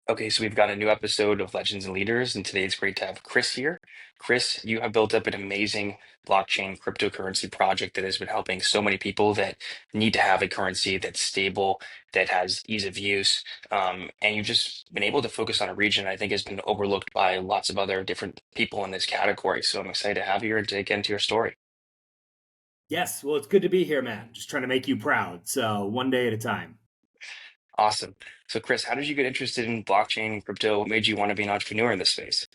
Okay, so we've got a new episode of Legends and Leaders, and today it's great to have Chris here. Chris, you have built up an amazing blockchain cryptocurrency project that has been helping so many people that need to have a currency that's stable, that has ease of use, and you've just been able to focus on a region I think has been overlooked by lots of other different people in this category. So I'm excited to have you here and to get into your story. Yes, well, it's good to be here, man. Just trying to make you proud. So one day at a time. Awesome. So Chris, how did you get interested in blockchain and crypto? What made you want to be an entrepreneur in this space?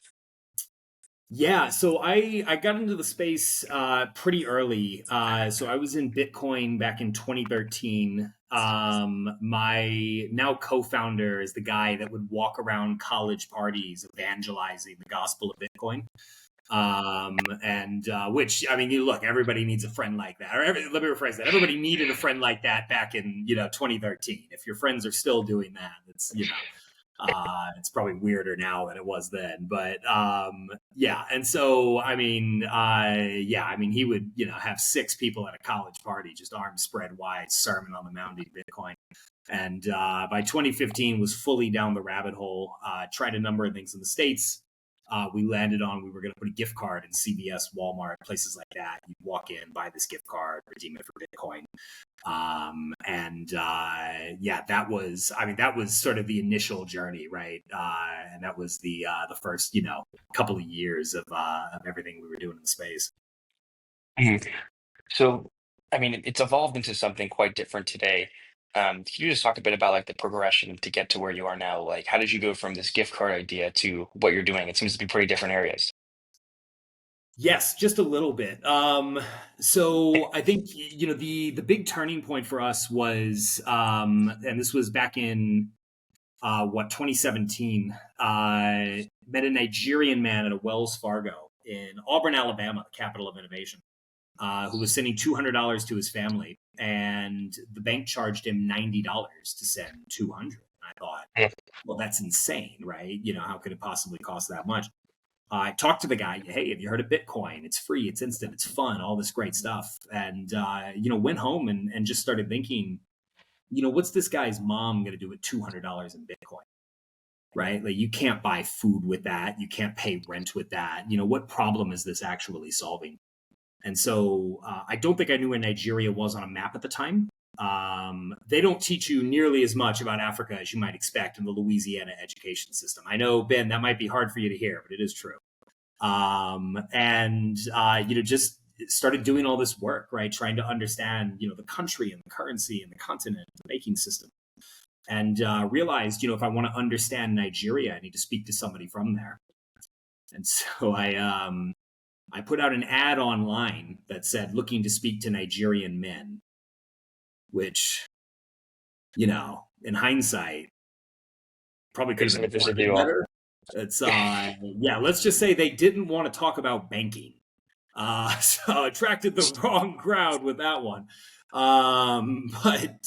Yeah, so I got into the space pretty early. So I was in Bitcoin back in 2013. My now co-founder is the guy that would walk around college parties evangelizing the gospel of Bitcoin. And which I mean, you look, everybody needs a friend like that. Let me rephrase that. Everybody needed a friend like that back in 2013. If your friends are still doing that, it's probably weirder now than it was then. But yeah, and so I mean, he would have six people at a college party, just arms spread wide, sermon on the mounting Bitcoin. And by 2015, was fully down the rabbit hole. Tried a number of things in the states. We landed on we were going to put a gift card in CVS, Walmart, places like that. You'd walk in, buy this gift card, redeem it for Bitcoin. Yeah, that was sort of the initial journey, right? And that was the first couple of years of everything we were doing in the space. Mhm. So, I mean, it's evolved into something quite different today. Can you just talk a bit about like the progression to get to where you are now? Like, how did you go from this gift card idea to what you're doing? It seems to be pretty different areas. Yes, just a little bit. So I think the big turning point for us was, and this was back in 2017. Met a Nigerian man at a Wells Fargo in Auburn, Alabama, the capital of innovation, who was sending $200 to his family, and the bank charged him $90 to send 200. I thought, Mm. well, that's insane, right? How could it possibly cost that much? I talked to the guy. Hey, have you heard of Bitcoin? It's free, it's instant, it's fun, all this great stuff. And went home and just started thinking, what's this guy's mom going to do with $200 in Bitcoin? Right? Like you can't buy food with that. You can't pay rent with that. What problem is this actually solving? And so I don't think I knew where Nigeria was on a map at the time. They don't teach you nearly as much about Africa as you might expect in the Louisiana education system. I know, Ben, that might be hard for you to hear, but it is true. And just started doing all this work, right? Trying to understand, the country and the currency and the continent, the banking system, and realized, if I want to understand Nigeria, I need to speak to somebody from there. And so I put out an ad online that said looking to speak to Nigerian men, which, in hindsight, probably could have There's been a there's a worded deal. better. It's yeah, let's just say they didn't want to talk about banking. So attracted the wrong crowd with that one. But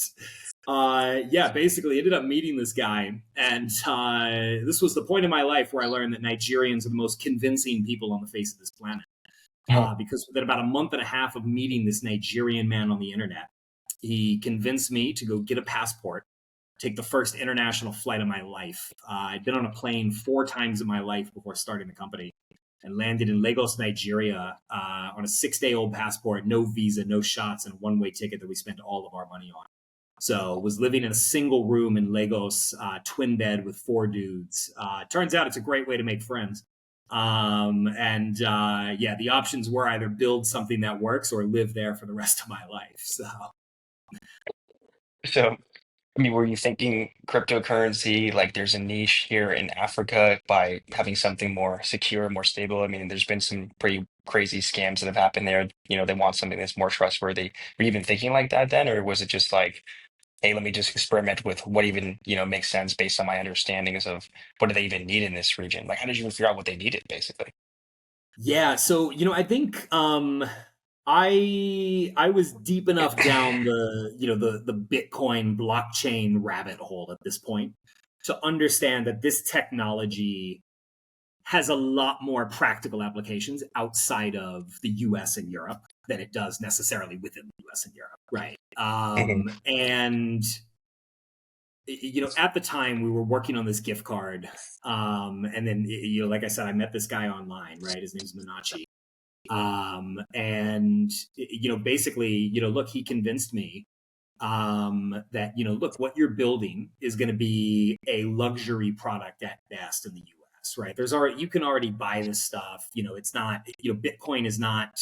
yeah, basically ended up meeting this guy, and this was the point in my life where I learned that Nigerians are the most convincing people on the face of this planet. Mhm. Because within about a month and a half of meeting this Nigerian man on the internet, he convinced me to go get a passport, take the first international flight of my life. I'd been on a plane 4 times in my life before starting the company, and landed in Lagos, Nigeria, on a 6-day-old passport, no visa, no shots, and a one-way ticket that we spent all of our money on. So was living in a single room in Lagos, twin bed with 4 dudes. Turns out it's a great way to make friends. And yeah, the options were either build something that works or live there for the rest of my life. So So, I mean, were you thinking cryptocurrency, like there's a niche here in Africa by having something more secure, more stable? I mean, there's been some pretty crazy scams that have happened there. They want something that's more trustworthy. Were you even thinking like that then, or was it just like, hey, let me just experiment with what even, makes sense based on my understandings of what do they even need in this region? Like, how did you even figure out what they needed, basically? yeah, so I think I was deep enough down the Bitcoin blockchain rabbit hole at this point to understand that this technology has a lot more practical applications outside of the US and Europe than it does necessarily within the US and Europe, right? Mhm. And at the time we were working on this gift card. And then, like I said, I met this guy online, right? His name's Minachi. And, basically, look, he convinced me that, look, what you're building is going to be a luxury product at best in the US, right? You can already buy this stuff. It's not, Bitcoin is not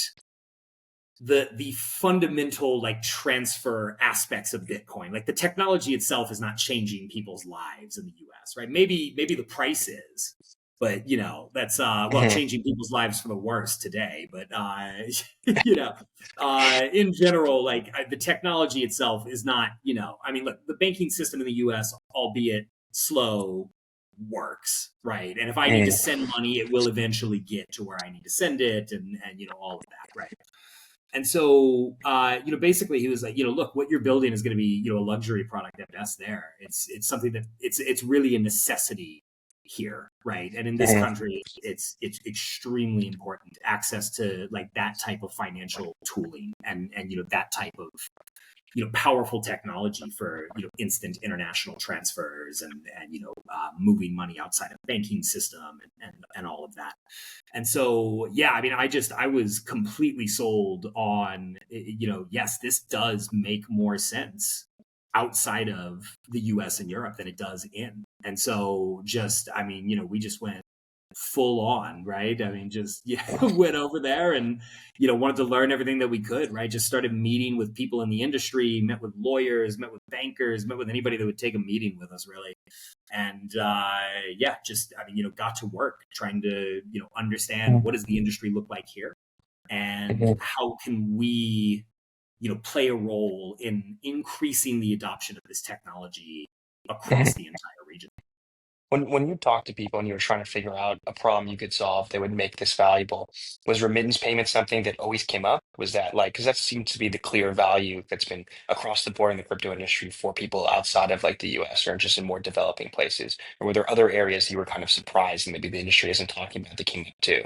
the fundamental like transfer aspects of Bitcoin. Like the technology itself is not changing people's lives in the US, right? Maybe the price is, but that's well, Hmm. changing people's lives for the worse today. But you know, in general, like the technology itself is not, I mean, look, the banking system in the US, albeit slow, works, right? And if I need to Hmm. send money, it will eventually get to where I need to send it, and all of that, right? And so, basically, he was like, look, what you're building is going to be, a luxury product at best. There, it's something that it's really a necessity here, right? And in this Hmm. country, it's extremely important access to like that type of financial tooling and that type of powerful technology for instant international transfers and moving money outside of the banking system and all of that. And so, yeah, I mean, I was completely sold on, yes, this does make more sense outside of the US and Europe than it does in. And so I mean, we just went full on, right? I mean, just yeah, went over there and wanted to learn everything that we could, right? Just started meeting with people in the industry, met with lawyers, met with bankers, met with anybody that would take a meeting with us, really. And yeah, just I mean, got to work trying to understand what does the industry look like here, and Hmm. how can we play a role in increasing the adoption of this technology across Hmm. the entire region. When you talk to people and you were trying to figure out a problem you could solve that would make this valuable, was remittance payment something that always came up? Was that like, because that seems to be the clear value that's been across the board in the crypto industry for people outside of like the US or just in more developing places? Or were there other areas you were kind of surprised and maybe the industry isn't talking about that came up too?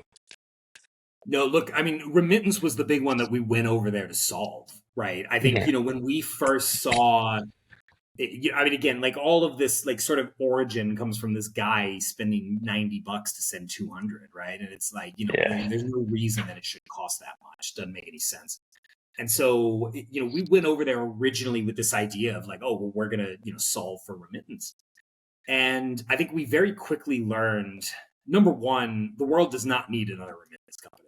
No, look, I mean, remittance was the big one that we went over there to solve, right? I think, Hmm. when we first saw I mean, again, like all of this, like sort of origin comes from this guy spending $90 to send 200, right? And it's like, Yeah. there's no reason that it should cost that much. Doesn't make any sense. And so, we went over there originally with this idea of like, oh, well, we're going to, solve for remittance. And I think we very quickly learned, number one, the world does not need another remittance company.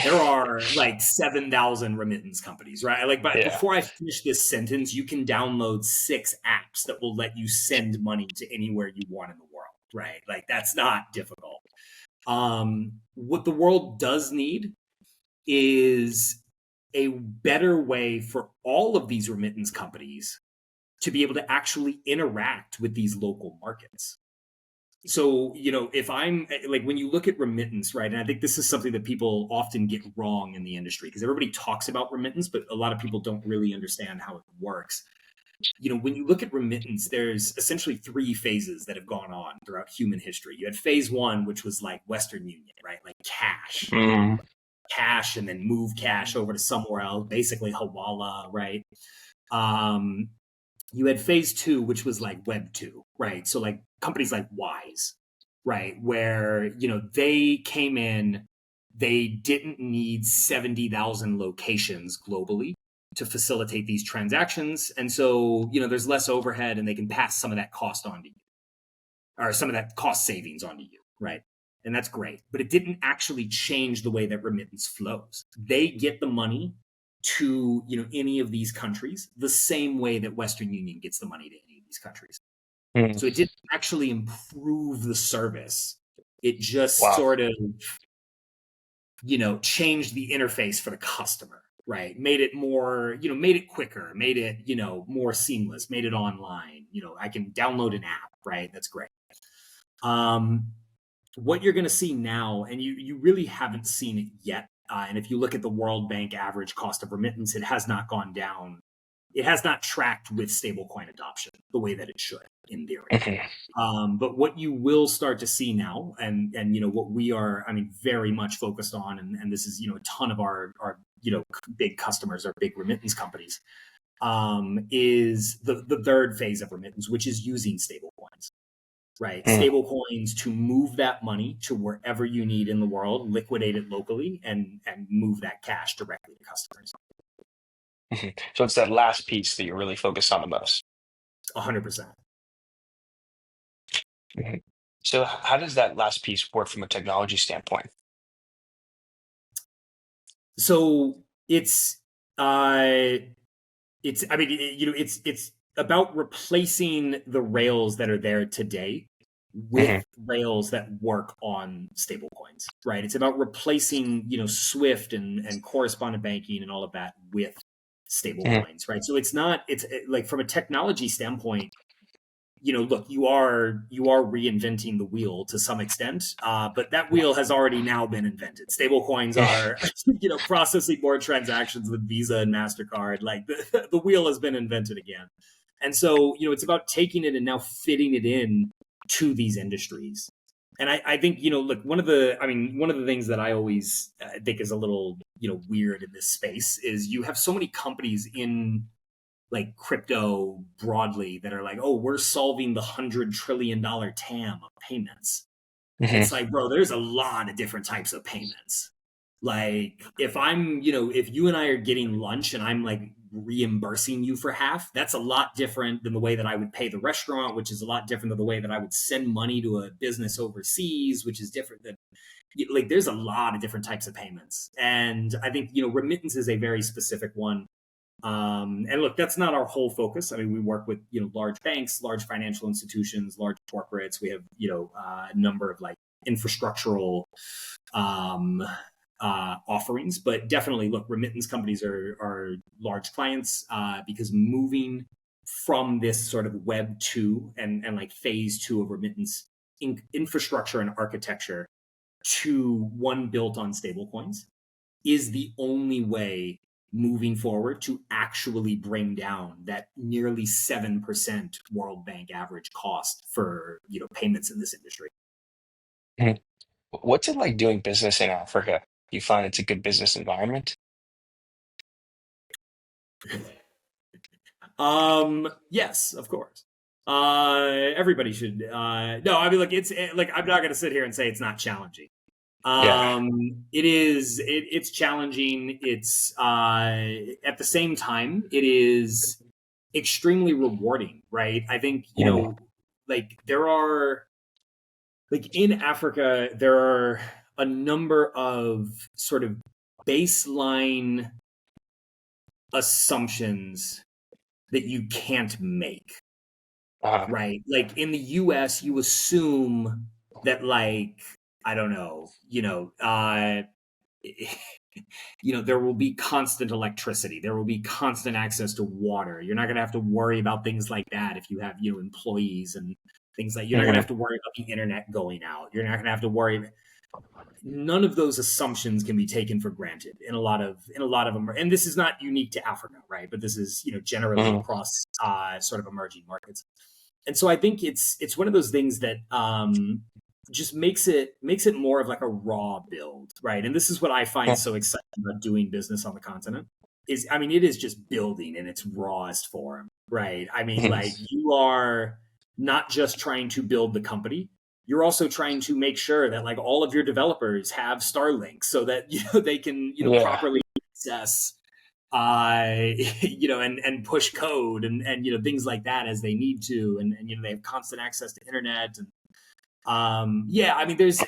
There are like 7,000 remittance companies, right? Like, but Yeah. before I finish this sentence, you can download 6 apps that will let you send money to anywhere you want in the world, right? Like, that's not difficult. What the world does need is a better way for all of these remittance companies to be able to actually interact with these local markets. So, if I'm like, when you look at remittance, right, and I think this is something that people often get wrong in the industry because everybody talks about remittance, but a lot of people don't really understand how it works. When you look at remittance, there's essentially 3 phases that have gone on throughout human history. You had phase one, which was like Western Union, right? Like Mm. cash, and then move cash over to somewhere else, basically Hawala, right? Um, you had phase two, which was like Web two, right? So like companies like Wise, right, where they came in, they didn't need 70,000 locations globally to facilitate these transactions, and so there's less overhead, and they can pass some of that cost on to you, or some of that cost savings onto you, right? And that's great. But it didn't actually change the way that remittance flows. They get the money to any of these countries the same way that Western Union gets the money to any of these countries. Mm. So it didn't actually improve the service. It just Wow. sort of changed the interface for the customer, right? Made it more, made it quicker, made it more seamless, made it online. I can download an app, right? That's great. Um, what you're going to see now, and you really haven't seen it yet. And if you look at the World Bank average cost of remittance, it has not gone down. It has not tracked with stablecoin adoption the way that it should, in theory. Hmm. But what you will start to see now, and what we are, I mean, very much focused on, and this is a ton of our big customers, our big remittance companies, is the third phase of remittance, which is using stablecoins, right? Mm, Stablecoins to move that money to wherever you need in the world, liquidate it locally, and move that cash directly to customers. mhm. So it's that last piece that you're really focused on the most. 100%. Mhm. So how does that last piece work from a technology standpoint? So it's uh it's I mean it's about replacing the rails that are there today Hmm. with rails that work on stablecoins, right? It's about replacing Swift and correspondent banking and all of that with Hmm. stablecoins, right? So it's not it's like from a technology standpoint, look, you are reinventing the wheel to some extent, but that wheel has already now been invented. Stablecoins are, processing more transactions than Visa and Mastercard. Like the wheel has been invented again, and so it's about taking it and now fitting it in to these industries. And I think look, one of the things that I always think is a little weird in this space is you have so many companies in like crypto broadly that are like, oh, we're solving the $100 trillion TAM of payments. Hmm. It's like, bro, there's a lot of different types of payments. Like if you and I are getting lunch and I'm like reimbursing you for half, that's a lot different than the way that I would pay the restaurant, which is a lot different than the way that I would send money to a business overseas, which is different than like there's a lot of different types of payments. And I think, remittance is a very specific one. And look, that's not our whole focus. I mean, we work with large banks, large financial institutions, large corporates. We have a number of like infrastructural um, offerings, but definitely, look, remittance companies are large clients because moving from this sort of web two and like phase two of remittance infrastructure and architecture to one built on stablecoins is the only way moving forward to actually bring down that nearly 7% World Bank average cost for payments in this industry. Hmm. What's it like doing business in Africa? Do you find it's a good business environment? Yes, of course. Everybody should. No, I mean, like like I'm not going to sit here and say it's not challenging. Yeah. It is. It's challenging. It's at the same time, it is extremely rewarding, right? I think Mm, like there are like in Africa, there are a number of sort of baseline assumptions that you can't make, uh, right? Like in the US, you assume that like I don't know, there will be constant electricity. There will be constant access to water. You're not going to have to worry about things like that if you have, employees and things like you're not going to mhm, have to worry about the internet going out. You're not going to have to worry. None of those assumptions can be taken for granted in a lot of them. And this is not unique to Africa, right? But this is, generally mhm, across sort of emerging markets. And so I think it's one of those things that just makes it more of like a raw build, right? And this is what I find mm, so exciting about doing business on the continent is I mean it is just building in its rawest form, right? I mean mhm. like you are not just trying to build the company, you're also trying to make sure that like all of your developers have Starlink so that they can Yeah. properly access and push code and things like that as they need to, and they have constant access to internet and yeah, I mean, there's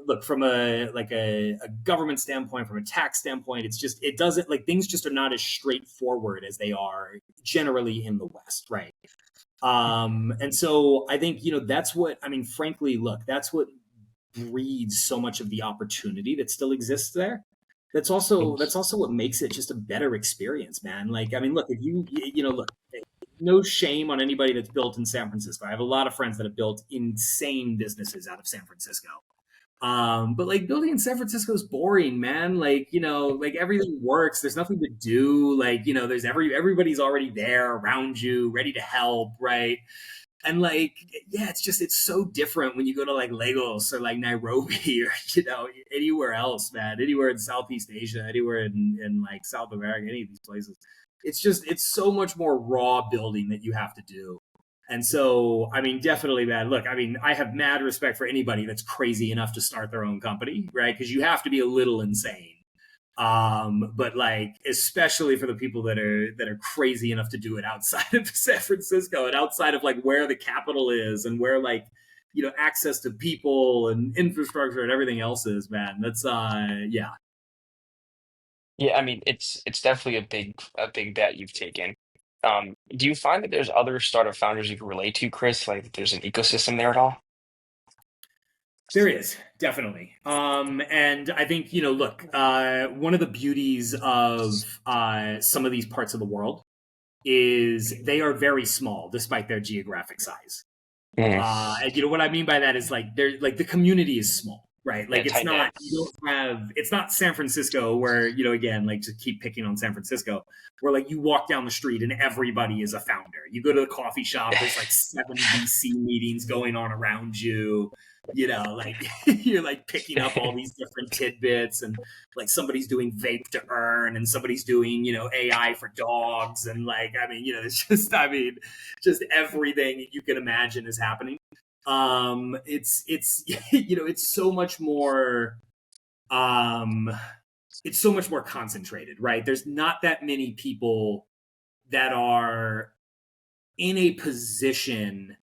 look from a government standpoint, from a tax standpoint, it's just it doesn't like things just are not as straightforward as they are generally in the West, right? And so I think that's what I mean. Frankly, look, that's what breeds so much of the opportunity that still exists there. That's Mm, also that's also what makes it just a better experience, man. Like, I mean, look, if look, no shame on anybody that's built in San Francisco. I have a lot of friends that have built insane businesses out of San Francisco. But like building in San Francisco is boring, man. Like, like everything works. There's nothing to do. Like, there's everybody's already there around you, ready to help, right? And like, yeah, it's so different when you go to like Lagos or like Nairobi or anywhere else, man. Anywhere in Southeast Asia, anywhere in like South America, any of these places. it's so much more raw building that you have to do. And so, I mean, definitely, man. Look, I mean, I have mad respect for anybody that's crazy enough to start their own company, right? Because you have to be a little insane. But like, especially for the people that are crazy enough to do it outside of San Francisco and outside of like where the capital is and where like access to people and infrastructure and everything else is, man. That's yeah. Yeah, I mean, it's definitely a big bet you've taken. Do you find that there's other startup founders you can relate to, Chris? Like, that there's an ecosystem there at all? There is definitely, and I think look, one of the beauties of some of these parts of the world is they are very small despite their geographic size. Mm. And what I mean by that is like they're like the community is small, right? Yeah, Like it's tight knit. not you don't have it's not San Francisco where again like to keep picking on San Francisco where like you walk down the street and everybody is a founder. You go to the coffee shop, there's like seven VC meetings going on around you. Like you're like picking up all these different tidbits and like somebody's doing vape to earn and somebody's doing AI for dogs and like I mean it's just I mean just everything you can imagine is happening. It's it's so much more um it's so much more concentrated, right? There's not that many people that are in a position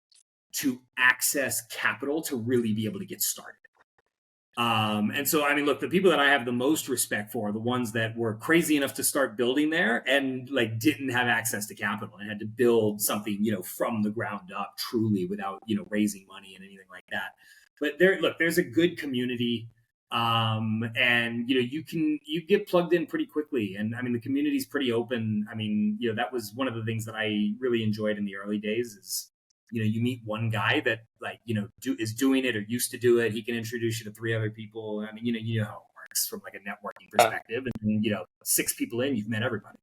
to access capital to really be able to get started. And so, I mean, look, the people that I have the most respect for are the ones that were crazy enough to start building there and like didn't have access to capital and had to build something, from the ground up truly without, raising money and anything like that. But there's a good community. And you get plugged in pretty quickly. And I mean, the community's pretty open. I mean, that was one of the things that I really enjoyed in the early days is you meet one guy that like is doing it or used to do it. He can introduce you to three other people. I mean you know how it works from like a networking Uh, perspective, and six people in, you've met everybody.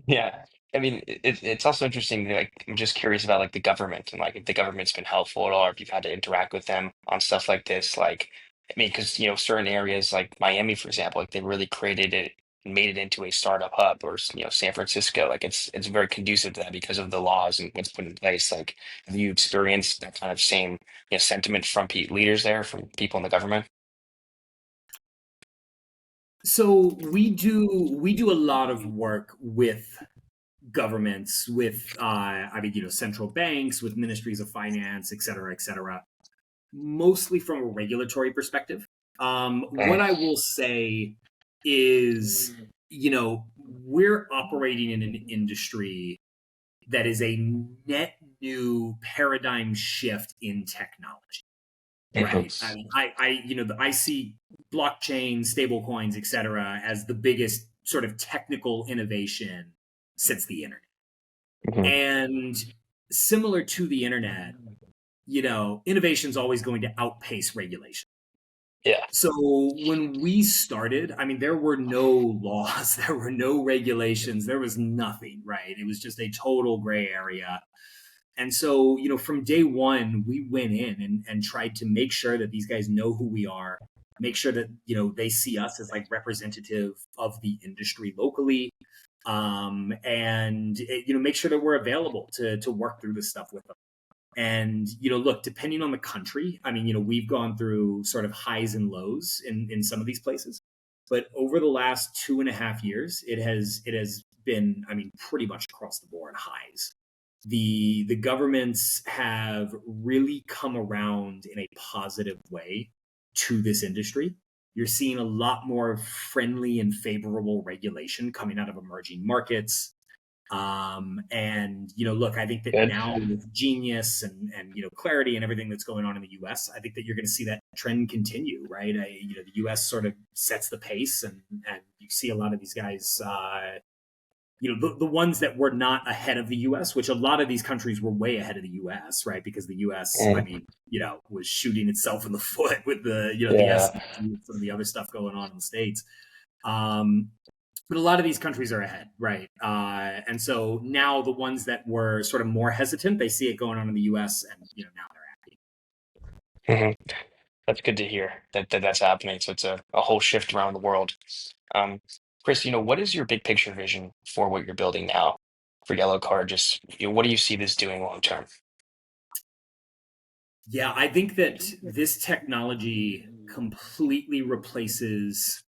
yeah, I mean, it's also interesting. Like, I'm just curious about like the government and like if the government's been helpful at all, or if you've had to interact with them on stuff like this. Like, I mean, because certain areas like Miami, for example, like they really created it and made it into a startup hub, or San Francisco. Like, it's very conducive to that because of the laws and what's put in place. Like, have you experienced that kind of same sentiment from leaders there, from people in the government? So we do a lot of work with governments, with I mean central banks, with ministries of finance, et cetera, mostly from a regulatory perspective. What Mm. I will say is, we're operating in an industry that is a net new paradigm shift in technology, Mhm. right? I mean, I see blockchain, stable coins, et cetera, as the biggest sort of technical innovation since the internet. Mhm. And similar to the internet, innovation is always going to outpace regulation. Yeah. So when we started, I mean, there were no laws, there were no regulations, there was nothing, right? It was just a total gray area. And so, from day one, we went in and tried to make sure that these guys know who we are, make sure that, they see us as like representative of the industry locally, and, make sure that we're available to work through this stuff with them. And look, depending on the country, I mean, we've gone through sort of highs and lows in some of these places, but over the last 2.5 years, it has been, I mean, pretty much across the board highs. The governments have really come around in a positive way to this industry. You're seeing a lot more friendly and favorable regulation coming out of emerging markets. And look, I think that Good. now with Genius and Clarity and everything that's going on in the U.S., I think that you're going to see that trend continue, right? The U.S. sort of sets the pace, and you see a lot of these guys, the ones that were not ahead of the U.S., which a lot of these countries were way ahead of the U.S., right? Because the U.S., I Mm. mean, was shooting itself in the foot with the Yeah. SEC and some of the other stuff going on in the states. Um, but a lot of these countries are ahead, right? And so now the ones that were sort of more hesitant, they see it going on in the U.S. and now they're acting. Mhm. That's good to hear that that's happening. So it's a whole shift around the world. Um, Chris, what is your big picture vision for what you're building now for Yellow Card? Just, what do you see this doing long term? Yeah, I think that this technology completely replaces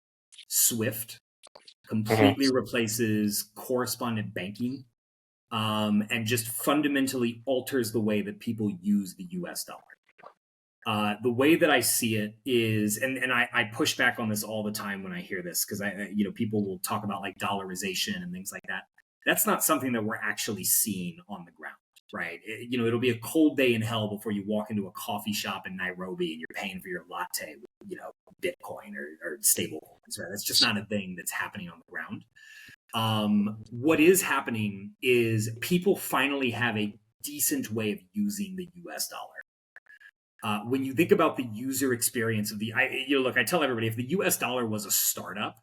Swift, Hmm. completely replaces correspondent banking, and just fundamentally alters the way that people use the US dollar. The way that I see it is, and I push back on this all the time when I hear this because people will talk about like dollarization and things like that. That's not something that we're actually seeing on the ground, right? It'll be a cold day in hell before you walk into a coffee shop in Nairobi and you're paying for your latte with, Bitcoin or stable coins, right? That's just not a thing that's happening on the ground. What is happening is people finally have a decent way of using the US dollar. When you think about the user experience of look, I tell everybody if the US dollar was a startup,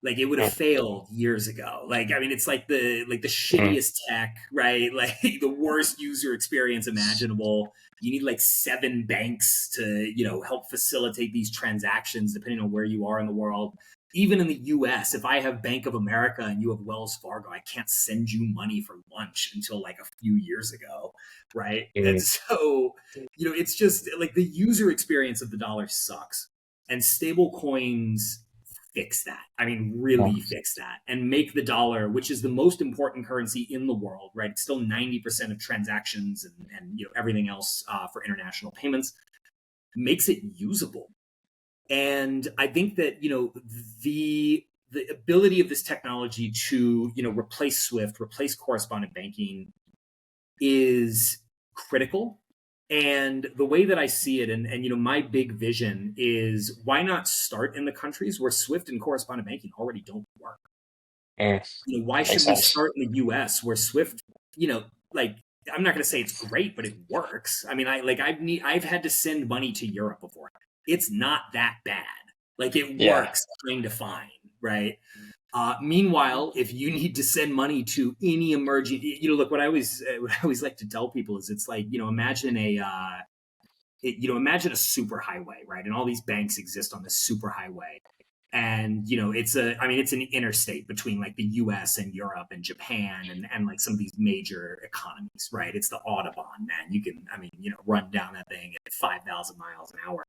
like it would have failed years ago. Like, I mean, it's like the Hmm. shittiest tech, right? Like the worst user experience imaginable. You need like seven banks to, help facilitate these transactions depending on where you are in the world. Even in the US, if I have Bank of America and you have Wells Fargo, I can't send you money for lunch until like a few years ago, right? And Hmm. so it's just like the user experience of the dollar sucks. And stable coins fix that. I mean, really fix that and make the dollar, which is the most important currency in the world, right? It's still 90% of transactions and everything else for international payments, makes it usable. And I think that, the ability of this technology to, replace Swift, replace correspondent banking is critical. And the way that I see it, and my big vision is why not start in the countries where Swift and correspondent banking already don't work? Hmm. Why Makes should we sense. start in the US where Swift, like I'm not going to say it's great, but it works. I mean, I've had to send money to Europe before. It's not that bad. Like it Yeah. works kind of fine, right? Meanwhile, if you need to send money to any emerging, look, what I always like to tell people is it's like, imagine a super highway, right? And all these banks exist on this super highway. And it's an interstate between like the US and Europe and Japan and like some of these major economies, right? It's the Autobahn, man. You can, run down that thing at 5,000 miles an hour.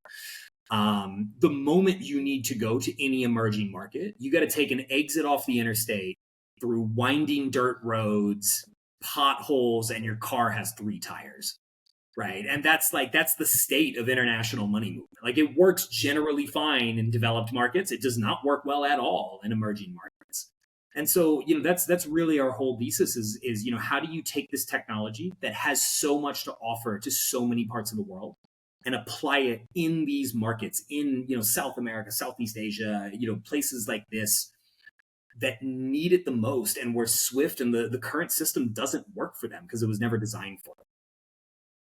The moment you need to go to any emerging market, you got to take an exit off the interstate through winding dirt roads, potholes, and your car has three tires, right? And that's the state of international money movement. Like it works generally fine in developed markets. It does not work well at all in emerging markets. And so, that's really our whole thesis is how do you take this technology that has so much to offer to so many parts of the world and apply it in these markets in South America, Southeast Asia, places like this that need it the most and where Swift and the current system doesn't work for them because it was never designed for it.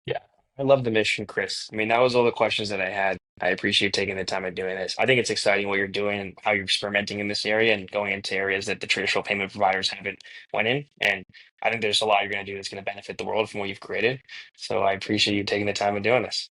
Yeah, I love the mission, Chris. I mean, that was all the questions that I had. I appreciate taking the time of doing this. I think it's exciting what you're doing and how you're experimenting in this area and going into areas that the traditional payment providers haven't went in. And I think there's a lot you're going to do that's going to benefit the world from what you've created. So I appreciate you taking the time of doing this.